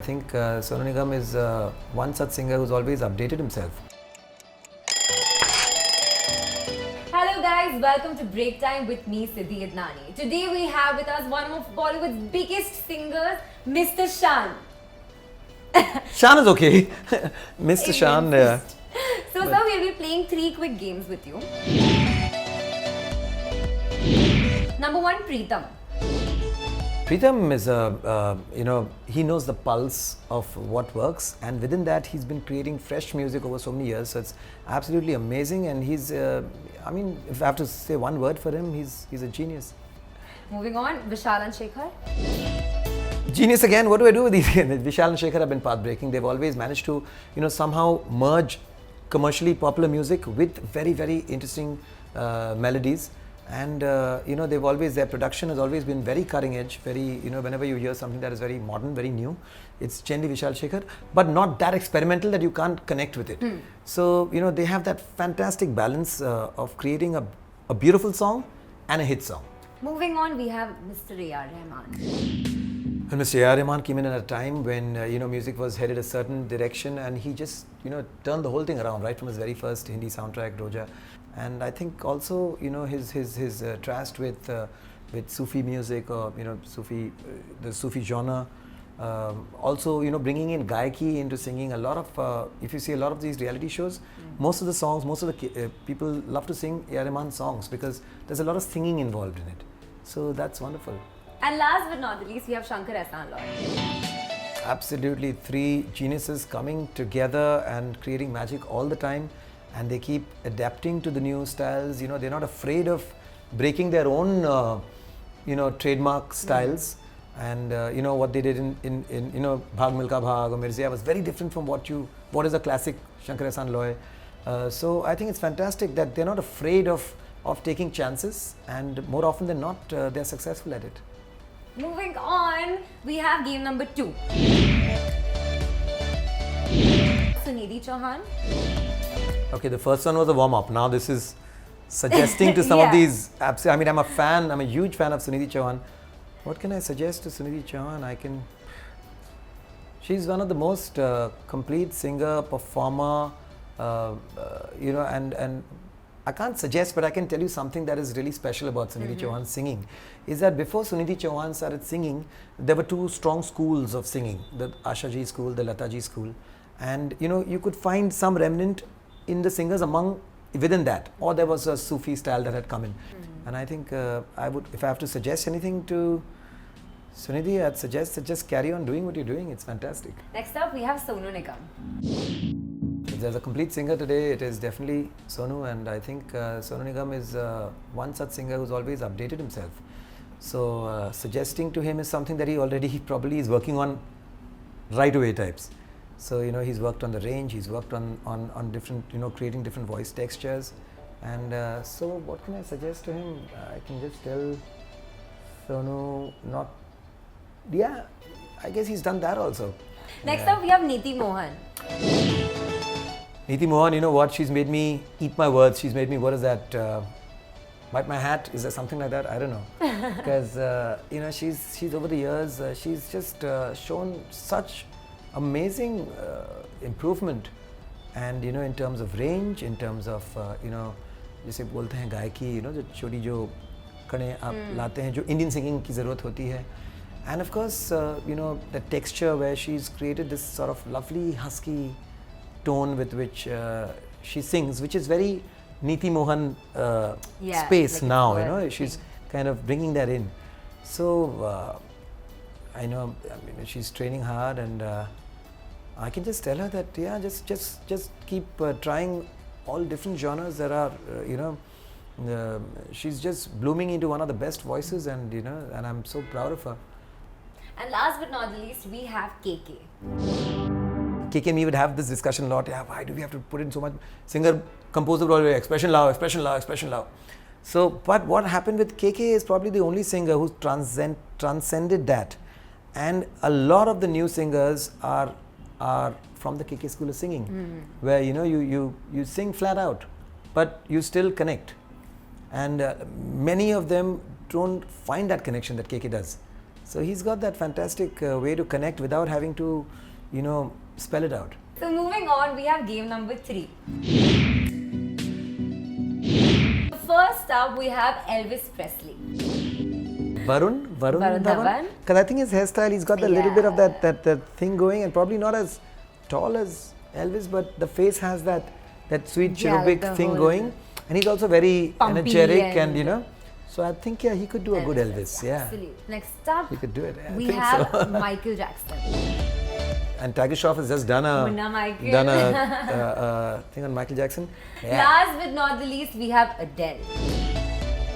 think Sonu Nigam is one such singer who's always updated himself. Hello guys, welcome to Break Time with me, Siddhi Idnani. Today we have with us one of Bollywood's biggest singers, Mr. Shaan. Shaan is okay. Mr. Shaan. So sir, we'll be playing 3 quick games with you. Number 1, Preetham. Preetham is he knows the pulse of what works, and within that he's been creating fresh music over so many years. So it's absolutely amazing, and he's, if I have to say one word for him, he's a genius. Moving on, Vishal and Shekhar. Genius again. What do I do with these? Vishal and Shekhar have been path breaking. They've always managed to, somehow merge commercially popular music with very, very interesting melodies. And they've always, their production has always been very cutting edge, very, whenever you hear something that is very modern, very new, it's generally Vishal Shekhar, but not that experimental that you can't connect with it. So, they have that fantastic balance of creating a beautiful song and a hit song. Moving on, we have Mr. A.R. Rahman. And Mr. A.R. Rahman came in at a time when, music was headed a certain direction, and he just, turned the whole thing around, right from his very first Hindi soundtrack, Roja. And I think also, his trust with Sufi music, or, the Sufi genre. Also, bringing in Gaiki into singing. A lot of, if you see a lot of these reality shows, most of the songs, most of the people love to sing A.R. Rahman songs because there's a lot of singing involved in it. So that's wonderful. And last but not the least, we have Shankar Ehsaan Loy. Absolutely, 3 geniuses coming together and creating magic all the time. And they keep adapting to the new styles. They're not afraid of breaking their own, trademark styles. And what they did in Bhag Milka Bhag or Mirzaya was very different from what is a classic Shankar Ehsaan Loy. So I think it's fantastic that they're not afraid of taking chances, and more often than not, they're successful at it. Moving on, we have game number 2. Sunidhi Chauhan. Okay, the first one was a warm-up. Now this is suggesting to some of these apps. I'm a huge fan of Sunidhi Chauhan. What can I suggest to Sunidhi Chauhan? She's one of the most complete singer, performer, and I can't suggest, but I can tell you something that is really special about Sunidhi Chauhan's singing, is that before Sunidhi Chauhan started singing, there were 2 strong schools of singing, the Asha Ji school, the Lata Ji school. And, you could find some remnant in the singers within that, or there was a Sufi style that had come in. And I think if I have to suggest anything to Sunidhi, I'd suggest that just carry on doing what you're doing. It's fantastic. Next up, we have Sonu Nigam. If there's a complete singer today, it is definitely Sonu, and I think Sonu Nigam is one such singer who's always updated himself. So suggesting to him is something that he probably is working on right away types. So, he's worked on the range, he's worked on different, creating different voice textures. And so what can I suggest to him? I can just tell Sonu I guess he's done that also. Next up, we have Neeti Mohan. Neeti Mohan, what? She's made me eat my words. She's made me, what is that? Bite my hat? Is there something like that? I don't know. Because, she's over the years, she's just shown such amazing improvement, and in terms of range, in terms of जैसे बोलते हैं गायकी, जो छोटी जो कड़े आप लाते हैं, जो Indian singing की ज़रूरत होती है, and of course the texture where she's created this sort of lovely husky tone with which she sings, which is very Neeti Mohan space like now. She's kind of bringing that in. So I know, she's training hard, and I can just tell her that just keep trying all different genres. There are she's just blooming into one of the best voices, and and I'm so proud of her. And last but not the least, we have KK. KK and me would have this discussion a lot. Yeah, why do we have to put in so much singer composer role? Expression loud, expression loud, expression loud. So, but what happened with KK is probably the only singer who's transcended that. And a lot of the new singers are from the KK school of singing, where you sing flat out, but you still connect. And many of them don't find that connection that KK does. So he's got that fantastic way to connect without having to, you know, spell it out. So moving on, we have game number 3. First up, we have Elvis Presley. Varun Dhawan. Dhawan. Because I think his hairstyle, he's got a little bit of that thing going, and probably not as tall as Elvis, but the face has that sweet cherubic thing going, and he's also very energetic and you know. So I think he could do a good Elvis. Yeah. Absolutely. Next up, He could do it. we have Michael Jackson. And Tiger Shroff has just done a thing on Michael Jackson. Yeah. Last but not the least, we have Adele.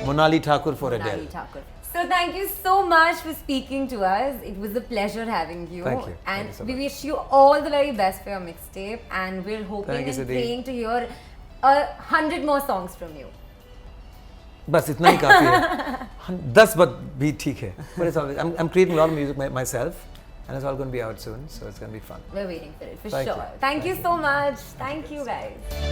Monali Thakur for Monali Adele. Thakur. So thank you so much for speaking to us. It was a pleasure having you. Thank you. And Thank you so we much. wish you all the very best for your mixtape. And we're hoping Thank you, and Siddhi. praying to hear 100 more songs from you. बस इतना ही काफी है 10 भी ठीक है but it's always I'm creating a lot of music myself and it's all going to be out soon, so it's going to be fun. We're waiting for it for Thank sure. you. Thank you so much. Thank you guys.